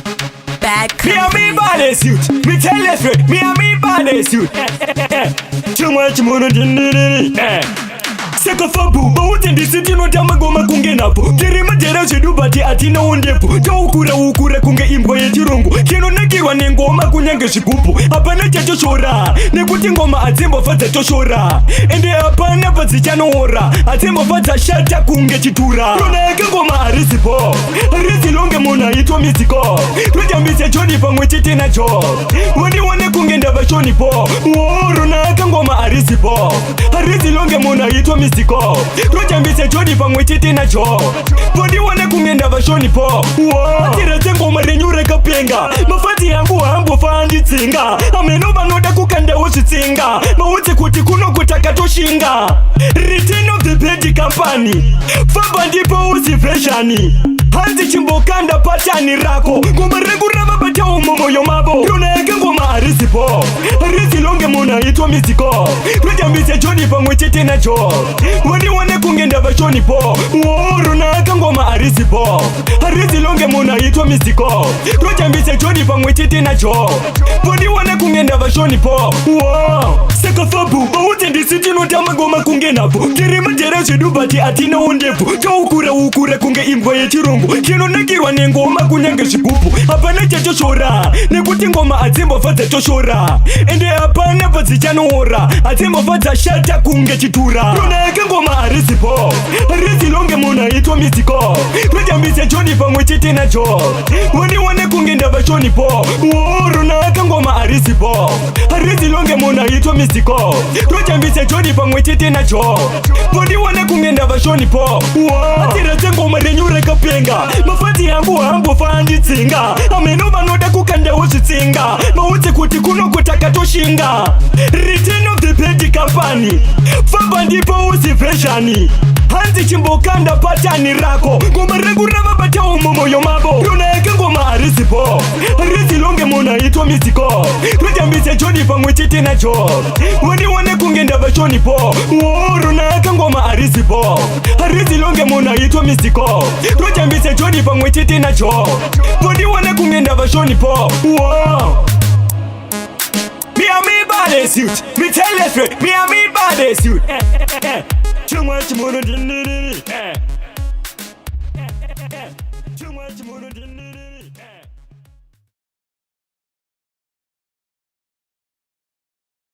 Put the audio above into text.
Bad Me and me company. body suit. Me tell you straight. Me and me body suit. Too much money. Seka fabu, but in the city no tamagoma kunge napo. Kirima jera shedu bati atina ondepo. Ukura kunge imbo ye chirungu. Kino nekirwa nengoma kunyange shikupu. Hapana chacho shora. Nekuti ngoma atimbo fadza choshora. Ende hapana padzichano ora. Atimbo fadza shata kunge chitura. Rona eka ngoma arisipo. Arisi longe mona itwa misiko. Tuja mise choni pangwe chiti na cho. Wani kunge ndava shoni po. Rona eka ngoma arisipo. Arisi longe mona itwa misiko. Rojambise jodi pangwe chiti na cho. Podi wane kungenda vashoni po. Atiraze ngoma renyure kapenga. Mafati yangu hambo fandi tsinga. Ameno vanoda kukanda usitsinga. Mauti kuti kuno kutaka toshinga. Return of the page company. Faba ndipo usifreshani. Hanzi chimbokanda patani rako. Ngoma regura mabata umomo yomabo. Rona eke ngoma arisipo. Arisi longe mona itwa misiko. Rojambise jodi pangwe chiti na cho. Wane kungenda vashoni po. Rona eka ngoma arisipo. Arisi longe mona itwa misiko. Rojambise jodi pangwe chiti na cho. Podi wane kungenda vashoni po. Seka fabu, bauti ndi siti no tamagoma kunge napo. Kirima jera shedu bati atina ondepo. Ukura kunge imbo ye chirungu. Kino nekirwa nengoma kunyange shikupu. Hapana chacho shora. Nekuti ngoma atimbo fadza choshora. Ende hapana padzichano ora. Atimbo fadza shata kunge chitura. Rona eka ngoma arisipo. Arisi longe mona itwa misiko. Rojambise jodi pangwe chiti na cho. Wane kungenda vashoni po. Rona eka ngoma arisipo. Arisi longe mona itwa misiko. Rojambise jodi pangwe chiti na cho. Podi wane kungenda vashoni po. Atiraze ngoma renyure kapenga. Mafati yangu hambo fandi tsinga. Ameno vanoda kukanda usitsinga. Mauti kuti kuno kutaka toshinga. Return of the page company. Faba ndipo usifreshani. Hanzi chimbokanda patani rako. Ngoma regura mabata umomo yomabo. Rona eke ngoma arisipo. Arisi longe mona itwa misiko. Rojambise jodi pangwe chiti na cho. Wane kungenda vashoni po. Rona eke ngoma arisipo. Arisi longe mona itwa misiko. Rojambise jodi pangwe chiti na cho. Podi wane kungenda vashoni po. Me and me body suit. Me tell you straight. Me and me body suit. Too much money. Too much money.